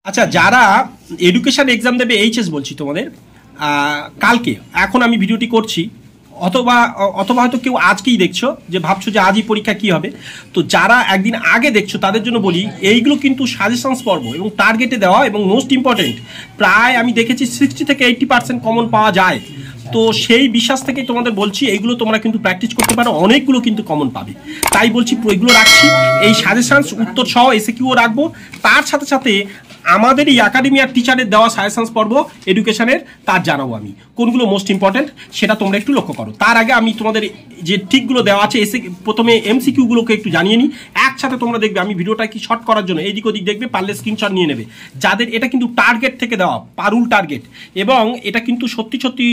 আচ্ছা, যারা education exam দেবে এইচএস বলছি তোমাদের কালকে, এখন আমি ভিডিওটি করছি, অথবা অথবা হয়তো কেউ আজকেই দেখছো যে ভাবছো যে আজই পরীক্ষা কি হবে, তো যারা একদিন আগে দেখছো তাদের জন্য বলি এইগুলো কিন্তু সাজেশনস পর্ব এবং টার্গেটে দেওয়া, এবং মোস্ট ইম্পর্টেন্ট প্রায় আমি দেখেছি 60 থেকে 80% কমন পাওয়া যায়। তো সেই বিশ্বাস থেকেই তোমাদের বলছি এইগুলো তোমরা কিন্তু প্র্যাকটিস করতে পারো, অনেকগুলো কিন্তু কমন পাবে। তাই বলছি এগুলো রাখছি, এই সাজেশনস উত্তর সহ এসএকিউও রাখবো, তার সাথে সাথে আমাদের এই একাডেমিয়ার টিচারের দেওয়া সাজেশনস পর্ব এডুকেশনের তার জানাবো আমি কোনগুলো মোস্ট ইম্পর্টেন্ট, সেটা তোমরা একটু লক্ষ্য করো। তার আগে আমি তোমাদের যে ঠিকগুলো দেওয়া আছে প্রথমে এমসিকিউগুলোকে একটু জানিয়ে নিই। একসাথে তোমরা দেখবে আমি ভিডিওটা কি শর্ট করার জন্য এইদিক ওদিক দেখবে, পারলে স্ক্রিনশট নিয়ে নেবে। যাদের এটা কিন্তু টার্গেট থেকে দেওয়া, পারুল টার্গেট, এবং এটা কিন্তু সত্যি সত্যি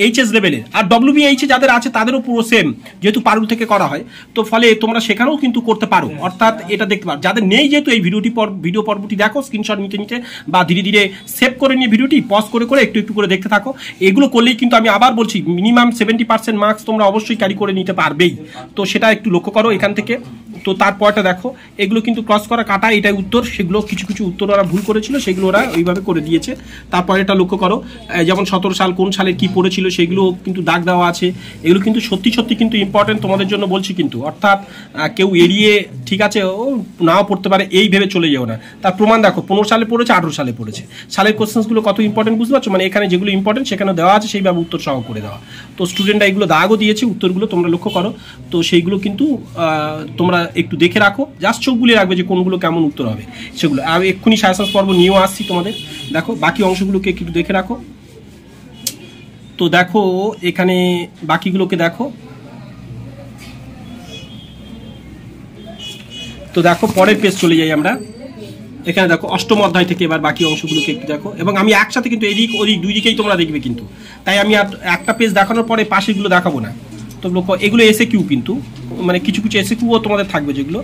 এইচএস লেভেলের, আর ডব্লিউবিএইচে যাদের আছে তাদেরও পুরো সেম, যেহেতু পারুল থেকে করা হয়, তো ফলে তোমরা সেখানেও কিন্তু করতে পারো। অর্থাৎ এটা দেখতে পারো, যাদের নেই যেহেতু এই ভিডিও পর্বটি দেখো স্ক্রিনশট নিতে নিতে বা ধীরে ধীরে সেভ করে নিয়ে ভিডিওটি পজ করে করে একটু একটু করে দেখতে থাকো। এগুলো করলেই কিন্তু আমি আবার বলছি মিনিমাম 70% মার্কস তোমরা অবশ্যই ক্যারি করে নিতে পারবেই। তো সেটা একটু লক্ষ্য করো এখান থেকে। তো তারপরটা দেখো, এগুলো কিন্তু ক্রস করা কাটা, এটাই উত্তর, সেগুলো কিছু কিছু উত্তর ওরা ভুল করেছিল, সেগুলো ওরা ওইভাবে করে দিয়েছে। তারপর এটা লক্ষ্য করো, যেমন 17 সাল কোন সালে কি পড়েছিল সেগুলো কিন্তু দাগ দেওয়া আছে। এগুলো কিন্তু সত্যি সত্যি কিন্তু ইম্পর্টেন্ট তোমাদের জন্য বলছি কিন্তু, অর্থাৎ কেউ এড়িয়ে ঠিক আছে ও নাও পড়তে পারে এই ভেবে চলে যেও না। তার প্রমাণ দেখো, 15 সালে পড়েছে, 18 সালে পড়েছে, সালের কোশ্চেন্সগুলো কত ইম্পর্টেন্ট বুঝতে পারছো? মানে এখানে যেগুলো ইম্পর্টেন্ট সেখানে দেওয়া আছে, সেইভাবে উত্তর সহ করে দেওয়া। তো স্টুডেন্টরা এগুলো দাগও দিয়েছে, উত্তরগুলো তোমরা লক্ষ্য করো। তো সেইগুলো কিন্তু তোমরা একটু দেখে রাখো, জাস্ট চোখ বুলিয়ে রাখবে যে কোনগুলো কেমন উত্তর হবে সেগুলো। আমি এক্ষুনি সাজেশনস পর্ব নিয়েও আসছি তোমাদের, দেখো বাকি অংশগুলোকে একটু দেখে রাখো। তো দেখো এখানে বাকিগুলোকে দেখো, তো দেখো পরের পেজ চলে যাই আমরা। এখানে দেখো অষ্টম অধ্যায় থেকে এবার বাকি অংশগুলোকে একটু দেখো, এবং আমি একসাথে কিন্তু এদিক ওদিক দুই দিকেই তোমরা দেখবে কিন্তু, তাই আমি আর একটা পেজ দেখানোর পরে পাশেগুলো দেখাবো না। তো এগুলো এসএকিউ কিন্তু, মানে কিছু কিছু এসএকিউও তোমাদের থাকবে যেগুলো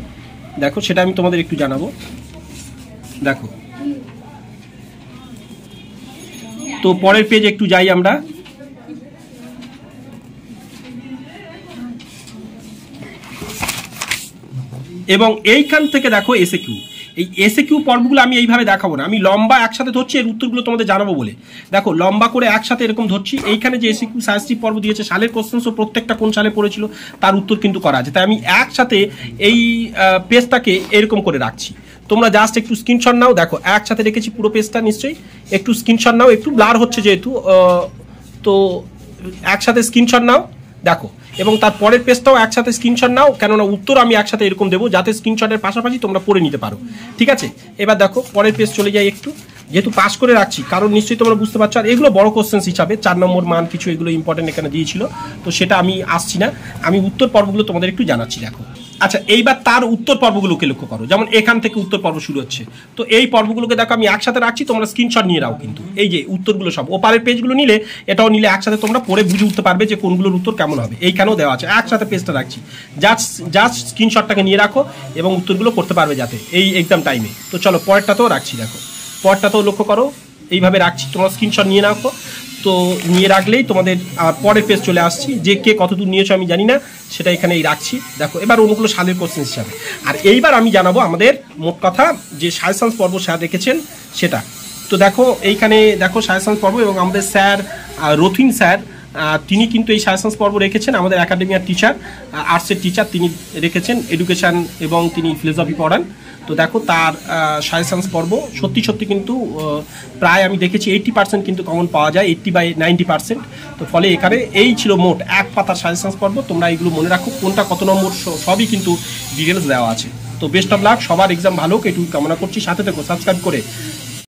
দেখো, সেটা আমি তোমাদের একটু জানাবো। দেখো তো পরের পেজ একটু যাই আমরা। এবং এইখান থেকে দেখো এসএকিউ, এই এসএকিউ পর্বগুলো আমি এইভাবে দেখাবো না, আমি লম্বা একসাথে ধরছি এর উত্তরগুলো তোমাদের জানাবো বলে। দেখো লম্বা করে একসাথে এরকম ধরছি, এইখানে যে এসএকিউ সাজেস্টিভ পর্ব দিয়েছে সালের কোশ্চেন্সও প্রত্যেকটা কোন সালে পড়েছিল তার উত্তর কিন্তু করা আছে, তাই আমি একসাথে এই পেজটাকে এরকম করে রাখছি। তোমরা জাস্ট একটু স্ক্রিনশট নাও, দেখো একসাথে রেখেছি পুরো পেজটা, নিশ্চয়ই একটু স্ক্রিনশট নাও, একটু ব্লার হচ্ছে যেহেতু, তো একসাথে স্ক্রিনশট নাও দেখো, এবং তার পরের পেজটাও একসাথে স্ক্রিনশট নাও, কেননা উত্তর আমি একসাথে এরকম দেবো যাতে স্ক্রিনশটের পাশাপাশি তোমরা পড়ে নিতে পারো, ঠিক আছে? এবার দেখো পরের পেজ চলে যাই একটু, যেহেতু পাস করে রাখছি, কারণ নিশ্চয়ই তোমরা বুঝতে পারছো। আর এগুলো বড় কোশ্চেন্স হিসাবে 4 নম্বর মান কিছু এগুলো ইম্পর্টেন্ট এখানে দিয়েছিল, তো সেটা আমি আসছি না, আমি উত্তর পর্বগুলো তোমাদের একটু জানাচ্ছি। দেখো আচ্ছা, এইবার তার উত্তর পর্বগুলোকে লক্ষ্য করো, যেমন এখান থেকে উত্তর পর্ব শুরু হচ্ছে, তো এই পর্বগুলোকে দেখো আমি একসাথে রাখছি, তোমরা স্ক্রিনশট নিয়ে নাও কিন্তু, এই যে উত্তরগুলো সব ওপারের পেজগুলো নিলে এটাও নিলে একসাথে তোমরা পড়ে বুঝে উঠতে পারবে যে কোনগুলোর উত্তর কেমন হবে। এইখানেও দেওয়া আছে, একসাথে পেজটা রাখছি, জাস্ট স্ক্রিনশটটাকে নিয়ে রাখো এবং উত্তরগুলো করতে পারবে যাতে এই এক্সাম টাইমে। তো চলো পরেরটাতেও রাখছি, দেখো পরেরটাতেও লক্ষ্য করো, এইভাবে রাখছি, তোমরা স্ক্রিনশট নিয়ে রাখো। তো নিয়ে রাখলেই তোমাদের পরের পেজ চলে আসছি, যে কে কতদূর নিয়েছো আমি জানি না, সেটা এখানেই রাখছি। দেখো এবার অন্যগুলো সালের কোশ্চেন হিসাবে, আর এইবার আমি জানাবো আমাদের মোট কথা যে সাজেশনস পর্ব স্যার রেখেছেন সেটা। তো দেখো এইখানে দেখো সাজেশনস পর্ব, এবং আমাদের স্যার রথিন স্যার তিনি কিন্তু এই সাজেশনস পর্ব রেখেছেন, আমাদের একাডেমিয়ার টিচার, আর্টসের টিচার তিনি রেখেছেন এডুকেশন, এবং তিনি ফিলোসফি পড়ান। তো দেখো তার সাজেশনস পর্ব সত্যি সত্যি কিন্তু প্রায় আমি দেখেছি 80% কিন্তু কমন পাওয়া যায়, 80/90%। তো ফলে এখানে এই ছিল মোট এক পাতার সাজেশনস পর্ব, তোমরা এগুলো মনে রাখো কোনটা কত নম্বর সবই কিন্তু ডিটেলস দেওয়া আছে। তো বেস্ট অফ লাক, সবার এক্সাম ভালো হোক এটুকু কামনা করছি, সাথে থেকো সাবস্ক্রাইব করে।